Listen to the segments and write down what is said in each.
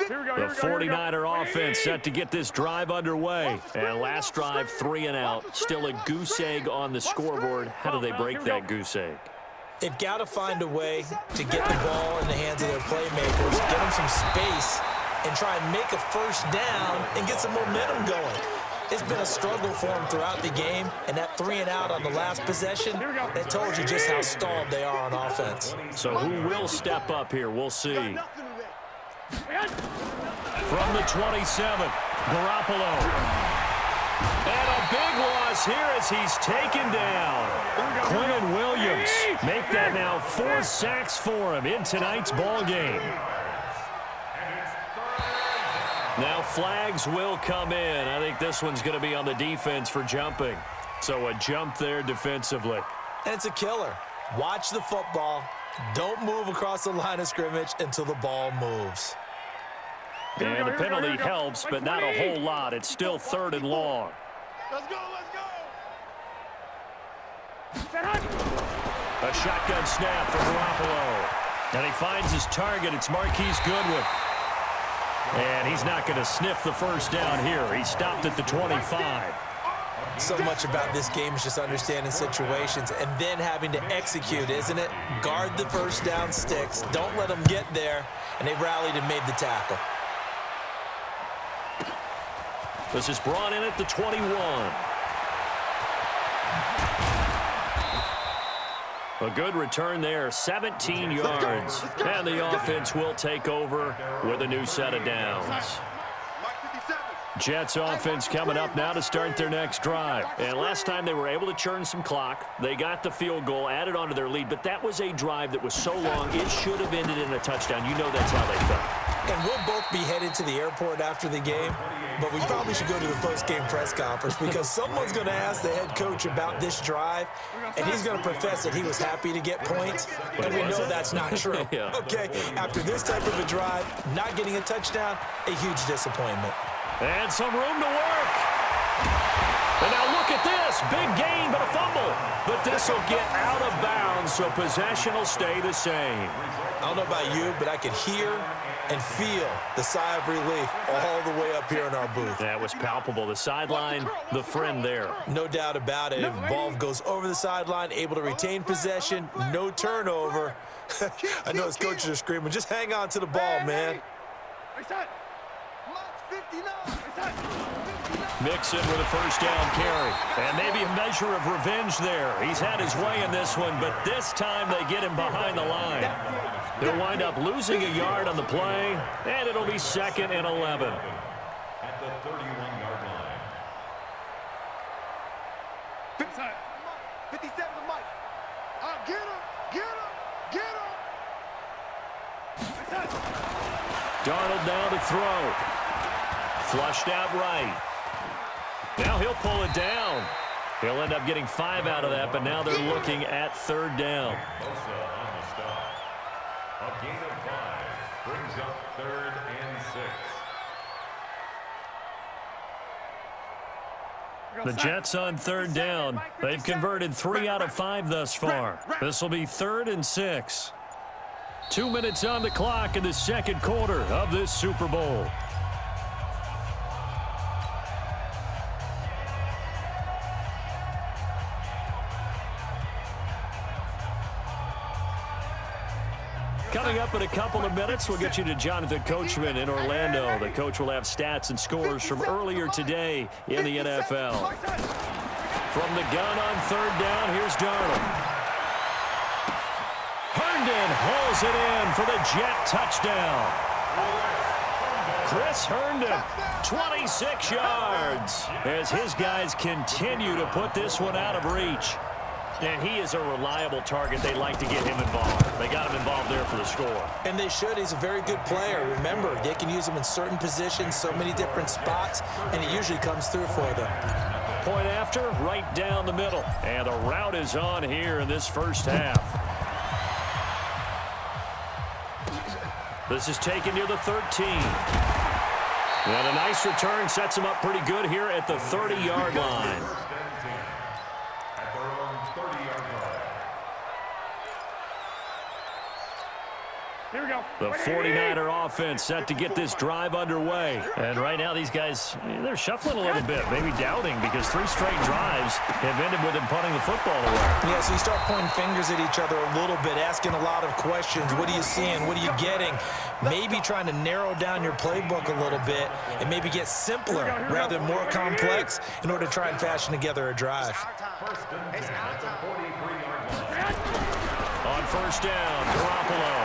The 49er offense set to get this drive underway. And last drive, 3 and out. Still a goose egg on the scoreboard. How do they break that goose egg? They've got to find a way to get the ball in the hands of their playmakers, get them some space, and try and make a first down and get some momentum going. It's been a struggle for them throughout the game, and that 3 and out on the last possession, that told you just how stalled they are on offense. So who will step up here? We'll see. From the 27, Garoppolo. And a big loss here as he's taken down. Quinnen Williams make that now 4 sacks for him in tonight's ball game. Now flags will come in. I think this one's going to be on the defense for jumping. So a jump there defensively. And it's a killer. Watch the football. Don't move across the line of scrimmage until the ball moves. And the penalty helps, but not a whole lot. It's still 3rd and long. Let's go, let's go. A shotgun snap for Garoppolo. And he finds his target. It's Marquise Goodwin. And he's not going to sniff the first down here. He stopped at the 25. So much about this game is just understanding situations and then having to execute, isn't it? Guard the first down sticks. Don't let them get there. And they rallied and made the tackle. This is brought in at the 21. A good return there, 17 yards. And the offense will take over with a new set of downs. Jets offense coming up now to start their next drive. And last time they were able to churn some clock. They got the field goal, added on to their lead. But that was a drive that was so long, it should have ended in a touchdown. You know that's how they felt. And we'll both be headed to the airport after the game. But we probably should go to the post-game press conference because someone's going to ask the head coach about this drive, and he's going to profess that he was happy to get points, and we know that's not true. Yeah. Okay, after this type of a drive, not getting a touchdown, a huge disappointment. And some room to work. And now look at this. Big gain, but a fumble. But this will get out of bounds, so possession will stay the same. I don't know about you, but I could hear and feel the sigh of relief all the way up here in our booth. That was palpable. The sideline, the friend there. No doubt about it. If the ball goes over the sideline, able to retain possession, no turnover. I know his coaches are screaming, just hang on to the ball, man. Mixon with a first down carry. And maybe a measure of revenge there. He's had his way in this one, but this time they get him behind the line. They'll wind up losing a yard on the play, and it'll be 2nd and 11. At the 31-yard line. 57 to Mike. Get him, get him, get him. Darnold now to throw. Flushed out right. Now he'll pull it down. He'll end up getting 5 out of that, but now they're looking at 3rd down. Bosa on the stop. A gain of 5 brings up 3rd and 6. The Jets on 3rd down. They've converted 3 out of 5 thus far. This will be 3rd and 6. 2 minutes on the clock in the second quarter of this Super Bowl. Coming up in a couple of minutes, we'll get you to Jonathan Coachman in Orlando. The coach will have stats and scores from earlier today in the NFL. From the gun on 3rd down, here's Darnold. Herndon hauls it in for the Jet touchdown. Chris Herndon, 26 yards, as his guys continue to put this one out of reach. And he is a reliable target. They like to get him involved. They got him involved there for the score. And they should. He's a very good player. Remember, they can use him in certain positions, so many different spots, and he usually comes through for them. Point after, right down the middle. And the route is on here in this first half. This is taken near the 13. And a nice return sets him up pretty good here at the 30-yard line. At their own 30-yard line. Here we go. The 49er offense set to get this drive underway. And right now these guys, they're shuffling a little bit, maybe doubting, because 3 straight drives have ended with them punting the football away. Yeah, so you start pointing fingers at each other a little bit, asking a lot of questions. What are you seeing? What are you getting? Maybe trying to narrow down your playbook a little bit and maybe get simpler rather than more complex in order to try and fashion together a drive. On first down, Garoppolo.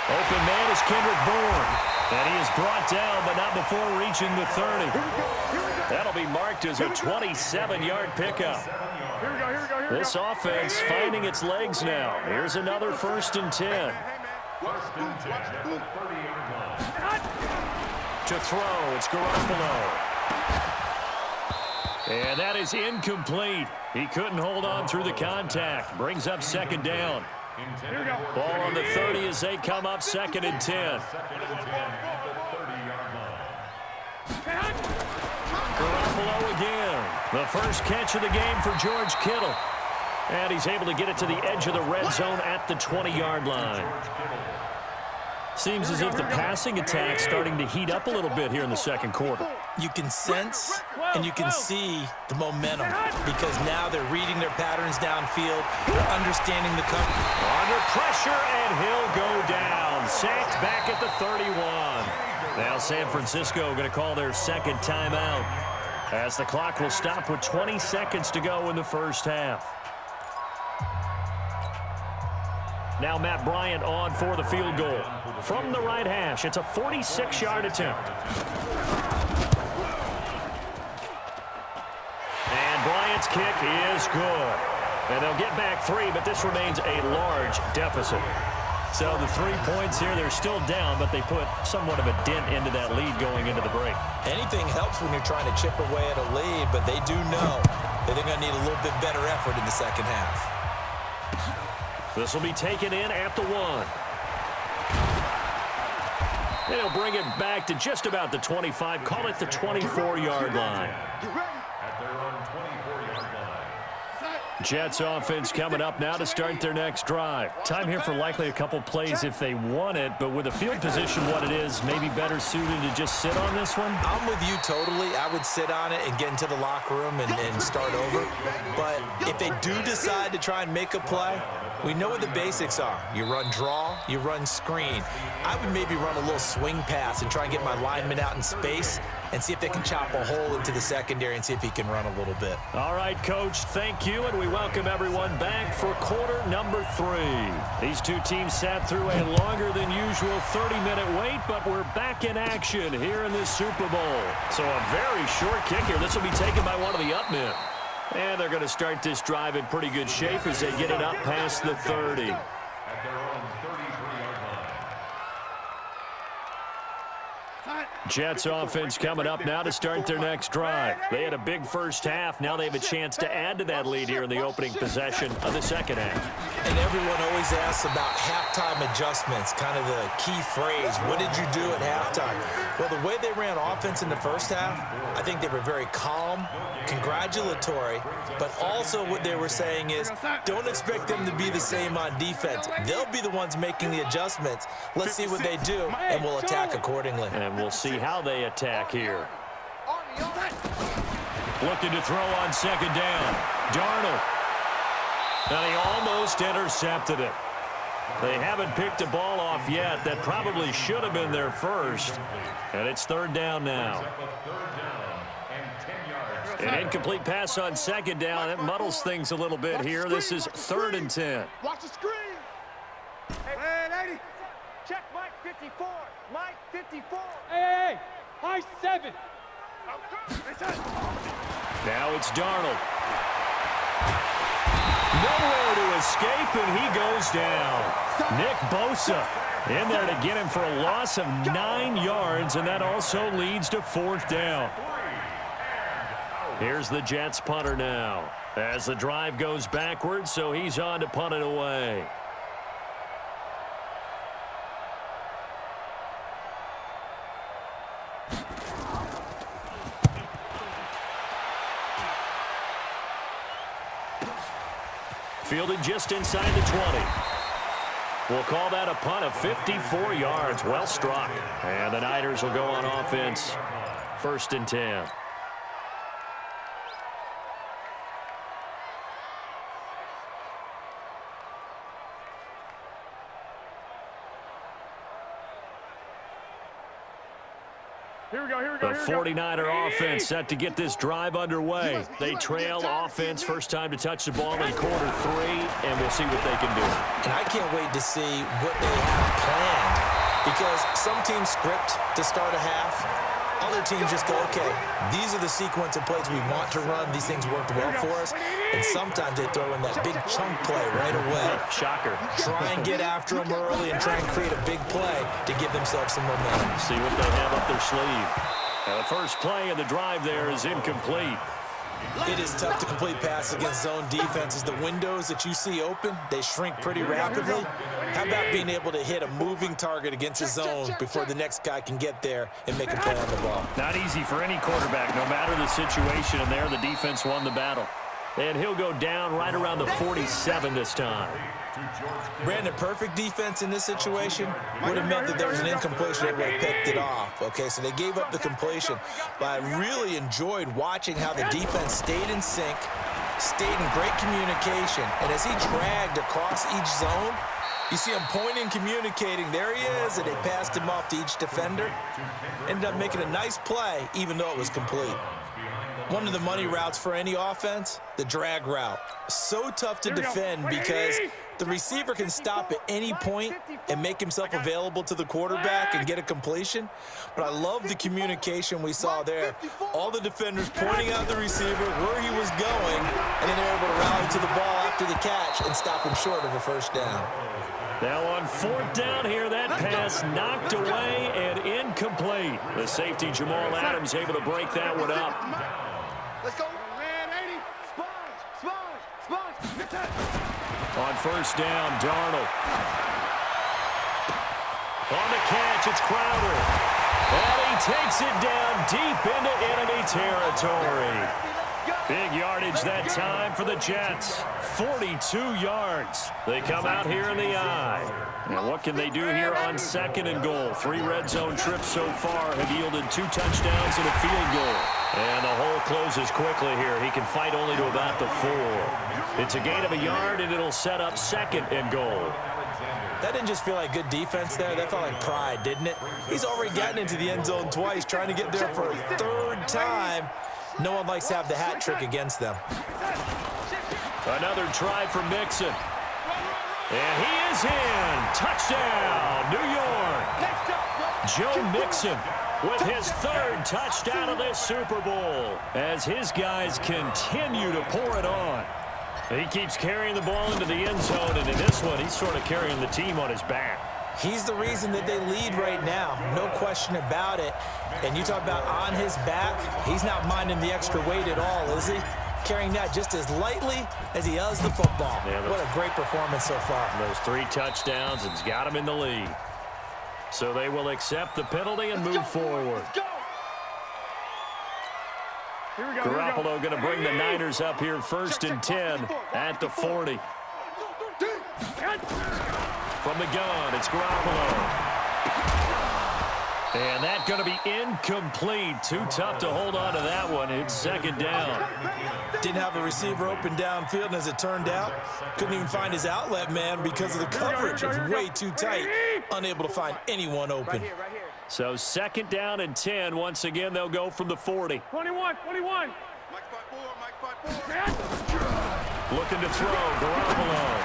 Open man is Kendrick Bourne. And he is brought down, but not before reaching the 30. That'll be marked as a 27-yard pickup. This offense finding its legs now. Here's another 1st and 10. To throw, it's Garoppolo. And that is incomplete. He couldn't hold on through the contact. Brings up 2nd down. Ball on the 30 as they come up 2nd and 10. Garoppolo again. The first catch of the game for George Kittle. And he's able to get it to the edge of the red zone at the 20-yard line. Seems as if the passing attack's starting to heat up a little bit here in the 2nd quarter. You can sense and you can see the momentum because now they're reading their patterns downfield. They're understanding the cover. Under pressure, and he'll go down. Sacked back at the 31. Now San Francisco going to call their 2nd timeout as the clock will stop with 20 seconds to go in the first half. Now Matt Bryant on for the field goal. From the right hash, it's a 46-yard attempt. And Bryant's kick is good. And they'll get back 3, but this remains a large deficit. So the 3 points here, they're still down, but they put somewhat of a dent into that lead going into the break. Anything helps when you're trying to chip away at a lead, but they do know that they're going to need a little bit better effort in the second half. This will be taken in at the 1. They'll bring it back to just about the 25, call it the 24-yard line. At their own 24-yard line. Jets offense coming up now to start their next drive. Time here for likely a couple plays if they want it, but with the field position what it is, maybe better suited to just sit on this one? I'm with you totally. I would sit on it and get into the locker room and start over. But if they do decide to try and make a play, we know what the basics are. You run draw, you run screen. I would maybe run a little swing pass and try and get my lineman out in space and see if they can chop a hole into the secondary and see if he can run a little bit. All right, Coach, thank you, and we welcome everyone back for quarter number 3. These two teams sat through a longer than usual 30-minute wait, but we're back in action here in this Super Bowl. So a very short kick here. This will be taken by one of the up men. And they're going to start this drive in pretty good shape as they get it up past the 30. At their own 33-yard line. Jets offense coming up now to start their next drive. They had a big first half. Now they have a chance to add to that lead here in the opening possession of the second half. And everyone always asks about halftime adjustments, kind of the key phrase. What did you do at halftime? Well, the way they ran offense in the first half, I think they were very calm, congratulatory, but also what they were saying is don't expect them to be the same on defense. They'll be the ones making the adjustments. Let's see what they do, and we'll attack accordingly. And we'll see how they attack here. Looking to throw on second down. Darnold. And he almost intercepted it. They haven't picked a ball off yet. That probably should have been their first. And it's third down now. An incomplete pass on second down. That muddles things a little bit here. This is 3rd and 10. Watch the screen. Hey, lady. Check Mike 54. Mike 54. Hey, high 7. Now it's Darnold. Nowhere to escape, and he goes down. Nick Bosa in there to get him for a loss of 9 yards, and that also leads to 4th down. Here's the Jets punter now as the drive goes backwards, so he's on to punt it away. Fielded just inside the 20. We'll call that a punt of 54 yards. Well struck. And the Niners will go on offense. 1st and 10. The 49er offense set to get this drive underway. They trail offense, first time to touch the ball in quarter 3, and we'll see what they can do. And I can't wait to see what they have planned, because some teams script to start a half. Other teams just go, okay, these are the sequence of plays we want to run. These things worked well for us. And sometimes they throw in that big chunk play right away. Shocker. Try and get after them early and try and create a big play to give themselves some momentum. See what they have up their sleeve. Now, the first play of the drive there is incomplete. It is tough to complete passes against zone defenses. The windows that you see open, they shrink pretty rapidly. How about being able to hit a moving target against a zone before the next guy can get there and make a play on the ball? Not easy for any quarterback, no matter the situation, and there the defense won the battle. And he'll go down right around the 47 this time. Brandon, perfect defense in this situation would have meant that there was an incompletion that would have picked it off. Okay, so they gave up the completion. But I really enjoyed watching how the defense stayed in sync, stayed in great communication. And as he dragged across each zone, you see him pointing, communicating. There he is, and they passed him off to each defender. Ended up making a nice play, even though it was complete. One of the money routes for any offense, the drag route. So tough to defend because the receiver can stop at any point and make himself available to the quarterback and get a completion. But I love the communication we saw there. All the defenders pointing out the receiver, where he was going, and then they're able to rally to the ball after the catch and stop him short of a first down. Now on 4th down here, that pass knocked away and incomplete. The safety, Jamal Adams, able to break that one up. Let's go. Man, 80. Sponge. On 1st down, Darnold. On the catch, it's Crowder. And he takes it down deep into enemy territory. Big yardage that time for the Jets. 42 yards. They come out here in the eye. Now what can they do here on 2nd and goal? 3 red zone trips so far have yielded 2 touchdowns and a field goal. And the hole closes quickly here. He can fight only to about the 4. It's a gain of a yard, and it'll set up 2nd and goal. That didn't just feel like good defense there. That felt like pride, didn't it? He's already gotten into the end zone twice, trying to get there for a 3rd time. No one likes to have the hat trick against them. Another try for Mixon. And he is in. Touchdown, New York. Joe Mixon with his 3rd touchdown of this Super Bowl as his guys continue to pour it on. He keeps carrying the ball into the end zone, and in this one, he's sort of carrying the team on his back. He's the reason that they lead right now, no question about it. And you talk about on his back, he's not minding the extra weight at all, is he? Carrying that just as lightly as he does the football. Yeah, what a great performance so far. Those 3 touchdowns, it's got him in the lead. So they will accept the penalty and move forward. Garoppolo going to bring the Niners up here 1st and 10 at the 40. From the gun, it's Garoppolo. And that's going to be incomplete. Too tough to hold on to that one. It's 2nd down. Didn't have a receiver open downfield, and as it turned out, couldn't even find his outlet man because of the coverage. It was way too tight, unable to find anyone open. So 2nd down and 10. Once again, they'll go from the 40. 21. Looking to throw, Garoppolo.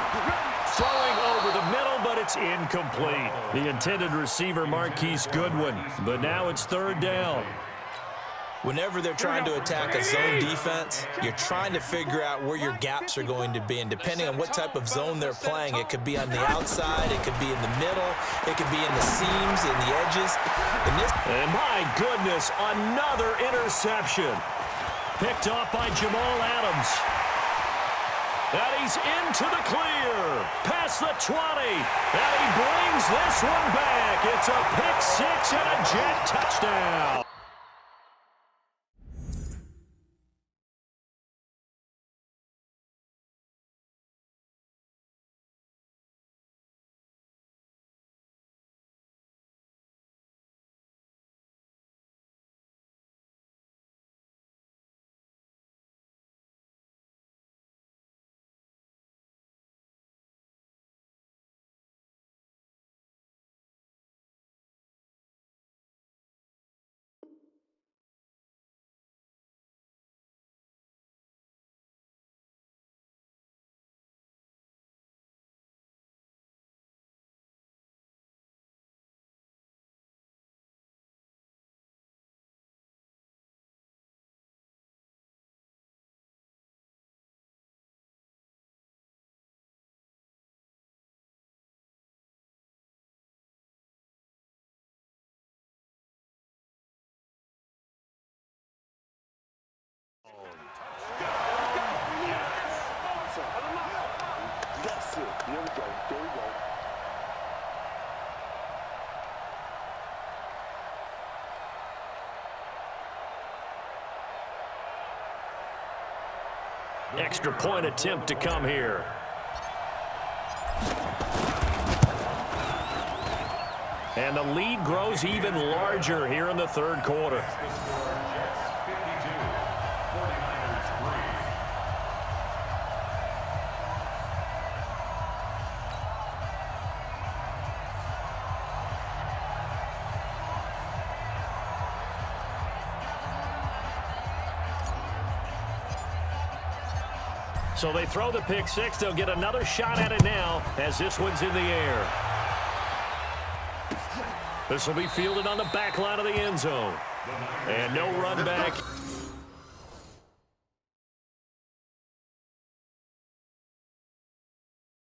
Throwing over the middle, but it's incomplete. The intended receiver, Marquise Goodwin. But now it's 3rd down. Whenever they're trying to attack a zone defense, you're trying to figure out where your gaps are going to be. And depending on what type of zone they're playing, it could be on the outside, it could be in the middle, it could be in the seams, in the edges. And my goodness, another interception. Picked off by Jamal Adams. And he's into the clear. Past the 20. And he brings this one back. It's a pick 6 and a Jet touchdown. extra point attempt to come here. And the lead grows even larger here in the third quarter. So they throw the pick six. They'll get another shot at it now as this one's in the air. This will be fielded on the back line of the end zone. And no run back.